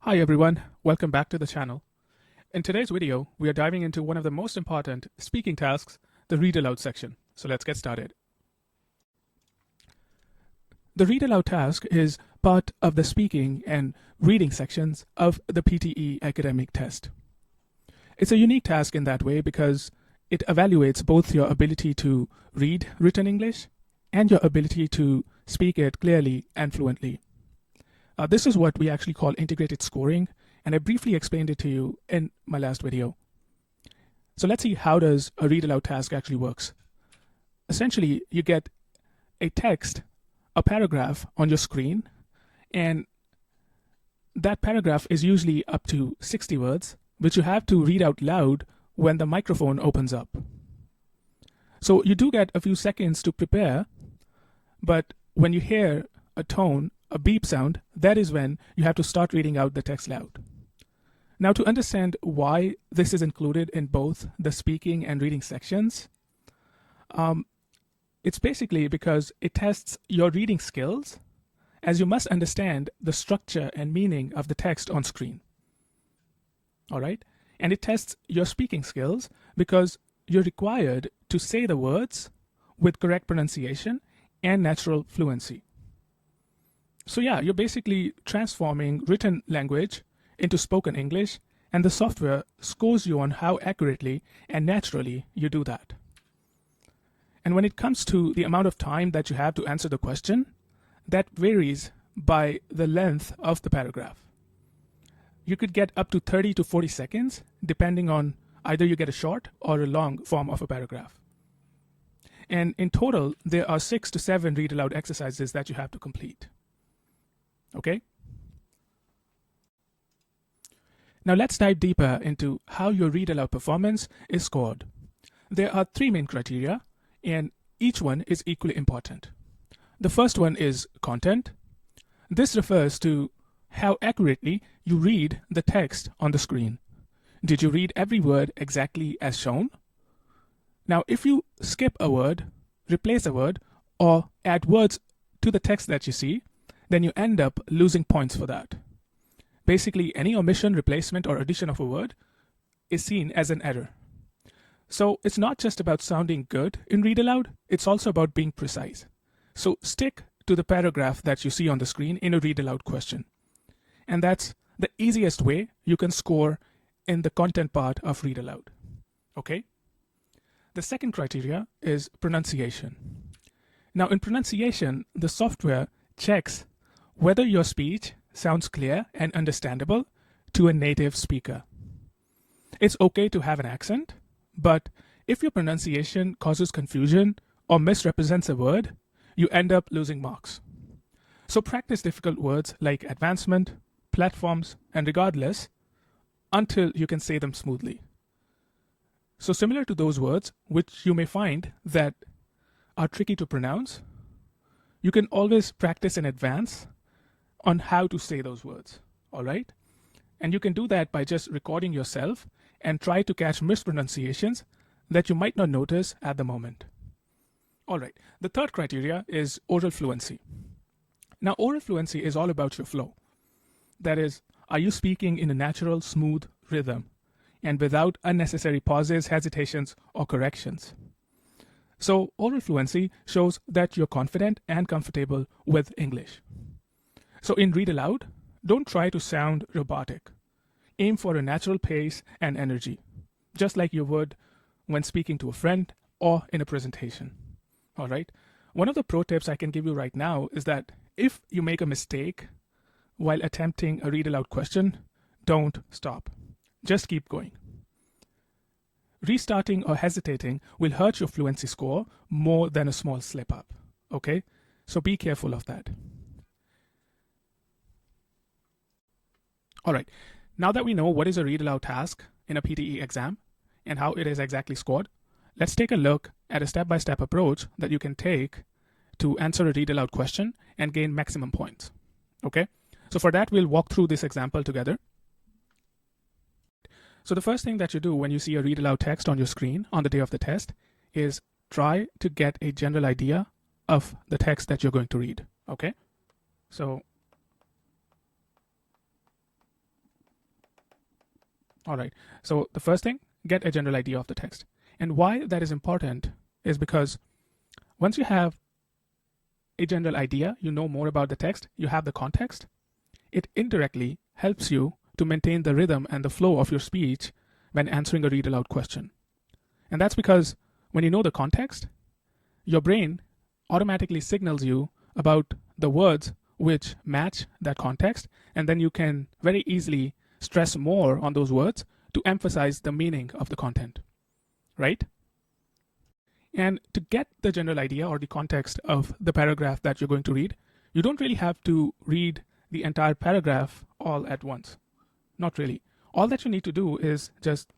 Hi everyone, welcome back to the channel. In today's video, we are diving into one of the most important speaking tasks, the read aloud section. So let's get started. The read aloud task is part of the speaking and reading sections of the PTE academic test. It's a unique task in that way because it evaluates both your ability to read written English and your ability to speak it clearly and fluently. This is what we actually call integrated scoring, and I briefly explained it to you in my last video. So let's see how does a read aloud task actually works. Essentially, you get a text, a paragraph on your screen, and that paragraph is usually up to 60 words, which you have to read out loud when the microphone opens up. So you do get a few seconds to prepare, but when you hear a tone, a beep sound, that is when you have to start reading out the text loud. Now, to understand why this is included in both the speaking and reading sections, it's basically because it tests your reading skills, as you must understand the structure and meaning of the text on screen. All right? And it tests your speaking skills because you're required to say the words with correct pronunciation and natural fluency. So yeah, you're basically transforming written language into spoken English, and the software scores you on how accurately and naturally you do that. And when it comes to the amount of time that you have to answer the question, that varies by the length of the paragraph. You could get up to 30 to 40 seconds, depending on either you get a short or a long form of a paragraph. And in total, there are 6 to 7 read aloud exercises that you have to complete. Okay? Now let's dive deeper into how your read aloud performance is scored. There are 3 main criteria, and each one is equally important. The first one is content. This refers to how accurately you read the text on the screen. Did you read every word exactly as shown? Now, if you skip a word, replace a word, or add words to the text that you see, then you end up losing points for that. Basically, any omission, replacement, or addition of a word is seen as an error. So it's not just about sounding good in read aloud, it's also about being precise. So stick to the paragraph that you see on the screen in a read aloud question. And that's the easiest way you can score in the content part of read aloud. Okay? The second criteria is pronunciation. Now, in pronunciation, the software checks whether your speech sounds clear and understandable to a native speaker. It's okay to have an accent, but if your pronunciation causes confusion or misrepresents a word, you end up losing marks. So practice difficult words like advancement, platforms, and regardless until you can say them smoothly. So similar to those words, which you may find that are tricky to pronounce, you can always practice in advance on how to say those words, all right? And you can do that by just recording yourself and try to catch mispronunciations that you might not notice at the moment. All right, the third criteria is oral fluency. Now, oral fluency is all about your flow. That is, are you speaking in a natural, smooth rhythm and without unnecessary pauses, hesitations, or corrections? So oral fluency shows that you're confident and comfortable with English. So in read aloud, don't try to sound robotic. Aim for a natural pace and energy, just like you would when speaking to a friend or in a presentation. All right. One of the pro tips I can give you right now is that if you make a mistake while attempting a read aloud question, don't stop. Just keep going. Restarting or hesitating will hurt your fluency score more than a small slip up. Okay? So be careful of that. All right. Now that we know what is a read aloud task in a PTE exam and how it is exactly scored, let's take a look at a step-by-step approach that you can take to answer a read aloud question and gain maximum points. Okay? So for that, we'll walk through this example together. So the first thing that you do when you see a read aloud text on your screen on the day of the test is try to get a general idea of the text that you're going to read. Okay? So All right. So the first thing, get a general idea of the text. And why that is important is because once you have a general idea, you know more about the text, you have the context, it indirectly helps you to maintain the rhythm and the flow of your speech when answering a read aloud question. And that's because when you know the context, your brain automatically signals you about the words which match that context, and then you can very easily stress more on those words to emphasize the meaning of the content, right? And to get the general idea or the context of the paragraph that you're going to read, you don't really have to read the entire paragraph all at once. Not really. All that you need to do is just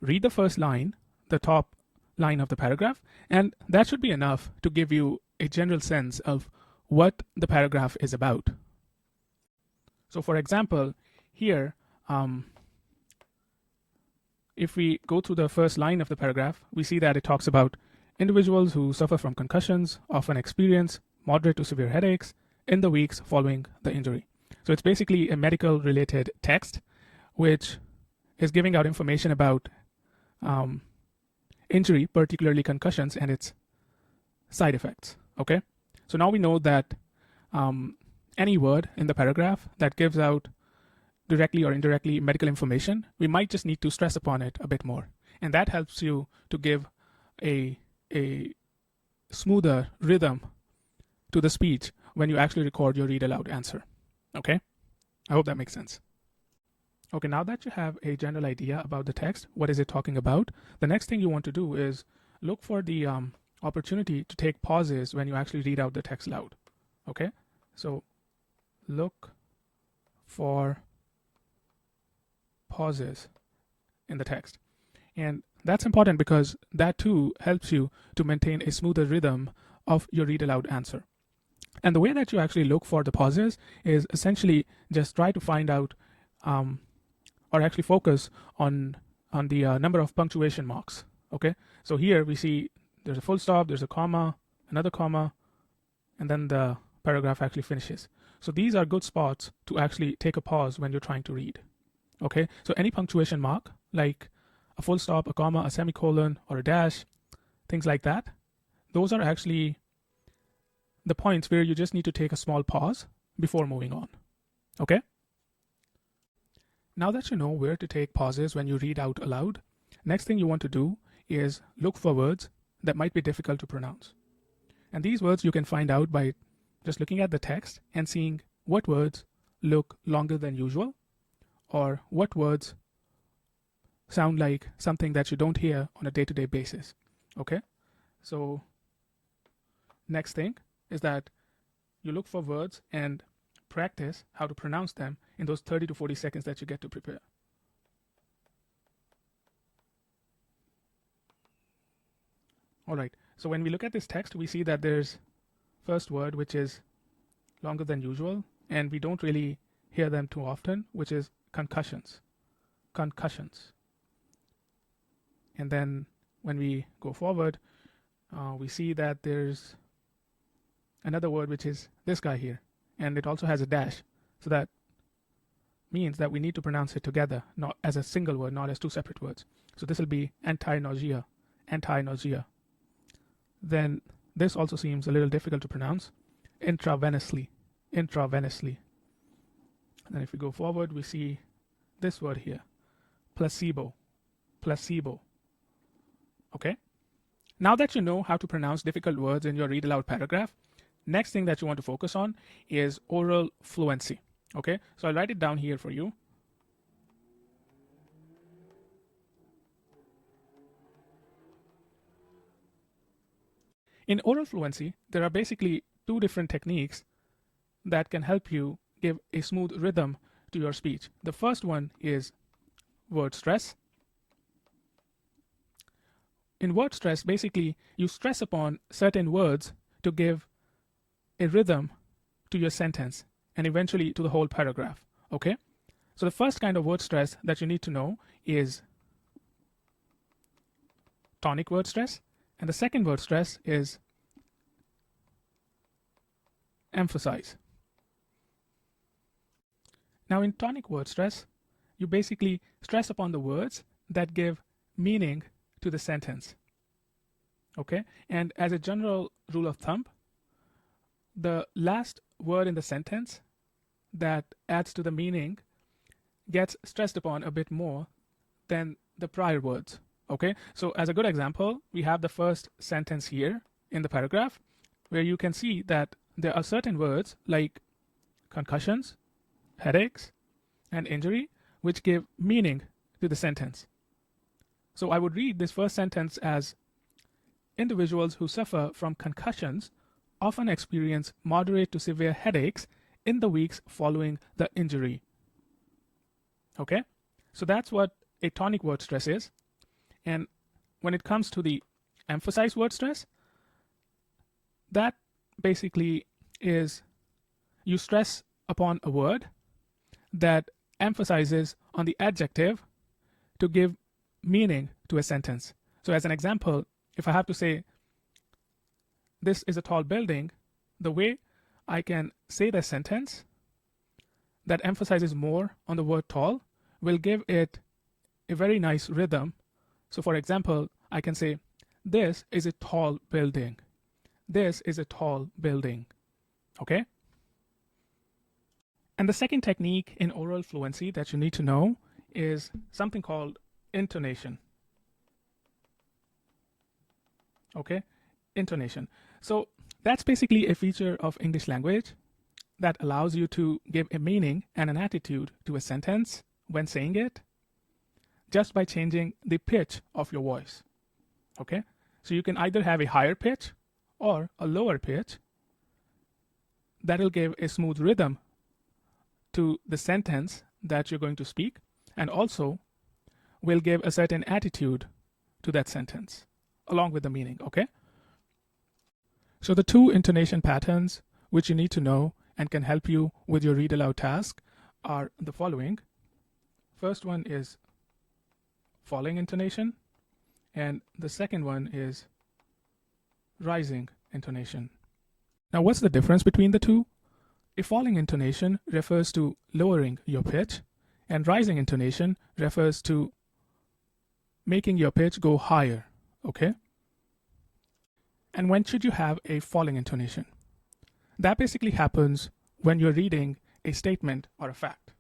read the first line, the top line of the paragraph, and that should be enough to give you a general sense of what the paragraph is about. So for example, here, if we go through the first line of the paragraph, we see that it talks about individuals who suffer from concussions often experience moderate to severe headaches in the weeks following the injury. So it's basically a medical related text which is giving out information about injury, particularly concussions, and its side effects. Okay, so now we know that any word in the paragraph that gives out directly or indirectly medical information, we might just need to stress upon it a bit more, and that helps you to give a smoother rhythm to the speech when you actually record your read aloud answer. Okay, I hope that makes sense. Okay, now that you have a general idea about the text, what is it talking about, the next thing you want to do is look for the opportunity to take pauses when you actually read out the text loud. Okay, so look for pauses in the text. And that's important because that too helps you to maintain a smoother rhythm of your read aloud answer. And the way that you actually look for the pauses is essentially just try to find out or actually focus on the number of punctuation marks. Okay, so here we see there's a full stop, there's a comma, another comma, and then the paragraph actually finishes. So these are good spots to actually take a pause when you're trying to read. Okay, so any punctuation mark like a full stop, a comma, a semicolon, or a dash, things like that, those are actually the points where you just need to take a small pause before moving on. Okay, now that you know where to take pauses when you read out aloud, next thing you want to do is look for words that might be difficult to pronounce. And these words you can find out by just looking at the text and seeing what words look longer than usual, or what words sound like something that you don't hear on a day-to-day basis. Okay, so next thing is that you look for words and practice how to pronounce them in those 30 to 40 seconds that you get to prepare. All right, so when we look at this text, we see that there's first word which is longer than usual, and we don't really hear them too often, which is concussions. Concussions. And then when we go forward, we see that there's another word which is this guy here, and it also has a dash. So that means that we need to pronounce it together, not as a single word, not as two separate words. So this will be anti-nausea, anti-nausea. Then this also seems a little difficult to pronounce, intravenously, intravenously. And then if we go forward, we see this word here, placebo, placebo. Okay, now that you know how to pronounce difficult words in your read aloud paragraph, next thing that you want to focus on is oral fluency. Okay, so I'll write it down here for you. In oral fluency, there are basically two different techniques that can help you give a smooth rhythm to your speech. The first one is word stress. In word stress, basically, you stress upon certain words to give a rhythm to your sentence and eventually to the whole paragraph. Okay? So the first kind of word stress that you need to know is tonic word stress, and the second word stress is emphasize. Now in tonic word stress, you basically stress upon the words that give meaning to the sentence. Okay, and as a general rule of thumb, the last word in the sentence that adds to the meaning gets stressed upon a bit more than the prior words. Okay, so as a good example, we have the first sentence here in the paragraph where you can see that there are certain words like concussions, headaches, and injury which give meaning to the sentence. So I would read this first sentence as individuals who suffer from concussions often experience moderate to severe headaches in the weeks following the injury. Okay, so that's what a tonic word stress is. And when it comes to the emphasized word stress, that basically is you stress upon a word that emphasizes on the adjective to give meaning to a sentence. So as an example, if I have to say this is a tall building, the way I can say the sentence that emphasizes more on the word tall will give it a very nice rhythm. So for example, I can say this is a tall building. This is a tall building. Okay? And the second technique in oral fluency that you need to know is something called intonation. Okay? Intonation. So that's basically a feature of English language that allows you to give a meaning and an attitude to a sentence when saying it just by changing the pitch of your voice. Okay? So you can either have a higher pitch or a lower pitch that will give a smooth rhythm to the sentence that you're going to speak, and also will give a certain attitude to that sentence along with the meaning. Okay? So the two intonation patterns which you need to know and can help you with your read aloud task are the following. First one is falling intonation, and the second one is rising intonation. Now, what's the difference between the two? A falling intonation refers to lowering your pitch, and rising intonation refers to making your pitch go higher. Okay? And when should you have a falling intonation? That basically happens when you're reading a statement or a fact.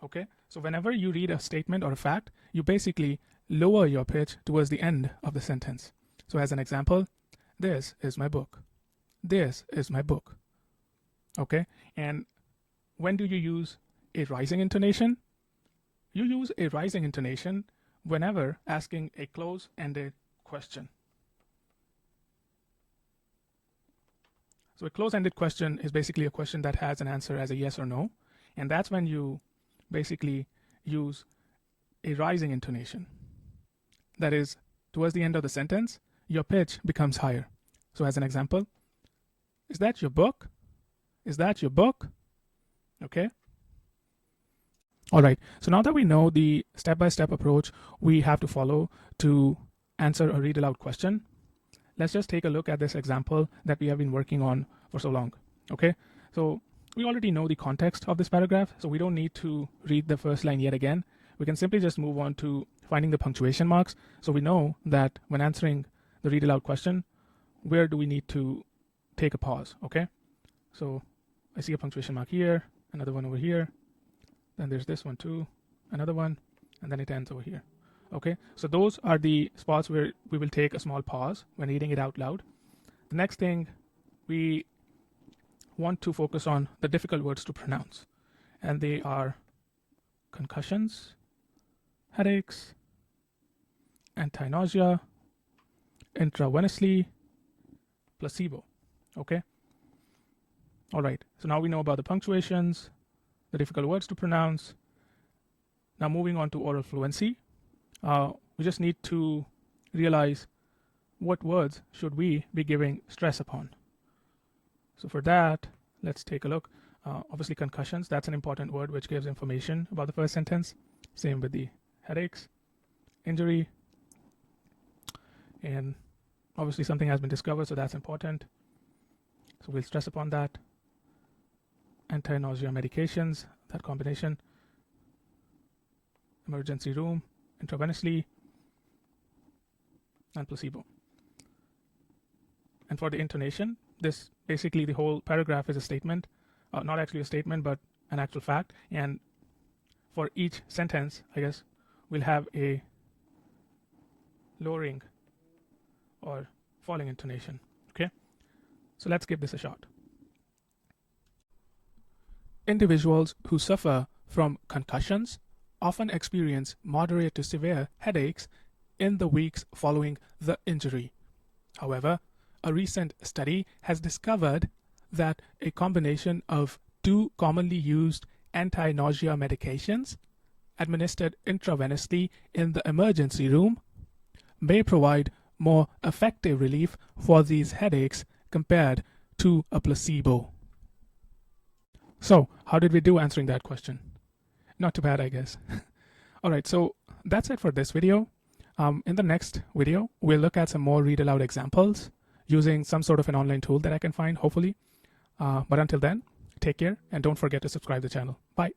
Okay? So whenever you read a statement or a fact, you basically lower your pitch towards the end of the sentence. So as an example, this is my book. This is my book. Okay? And when do you use a rising intonation? You use a rising intonation whenever asking a close-ended question. So a close-ended question is basically a question that has an answer as a yes or no. And that's when you basically use a rising intonation. That is, towards the end of the sentence, your pitch becomes higher. So as an example, is that your book? Is that your book? Okay. All right. So now that we know the step-by-step approach we have to follow to answer a read aloud question, let's just take a look at this example that we have been working on for so long. Okay. So we already know the context of this paragraph, so we don't need to read the first line yet again. We can simply just move on to finding the punctuation marks. So we know that when answering the read aloud question, where do we need to take a pause? Okay. So I see a punctuation mark here, another one over here, then there's this one too, another one, and then it ends over here. Okay, so those are the spots where we will take a small pause when reading it out loud. The next thing, we want to focus on the difficult words to pronounce, and they are concussions, headaches, anti-nausea, intravenously, placebo. Okay. All right. So now we know about the punctuations, the difficult words to pronounce. Now moving on to oral fluency, we just need to realize what words should we be giving stress upon. So for that, let's take a look. Obviously concussions, that's an important word which gives information about the first sentence. Same with the headaches, injury, and obviously something has been discovered, so that's important. So we'll stress upon that. Anti-nausea medications, that combination. emergency room, intravenously, and placebo. And for the intonation, this basically the whole paragraph is a statement, not actually a statement, but an actual fact. And for each sentence, I guess, we'll have a lowering or falling intonation. Okay, so let's give this a shot. Individuals who suffer from concussions often experience moderate to severe headaches in the weeks following the injury. However, a recent study has discovered that a combination of two commonly used anti-nausea medications administered intravenously in the emergency room may provide more effective relief for these headaches compared to a placebo. So, how did we do answering that question? Not too bad, I guess. Alright, so that's it for this video. In the next video, we'll look at some more read aloud examples using some sort of an online tool that I can find, hopefully. But until then, take care and don't forget to subscribe to the channel. Bye.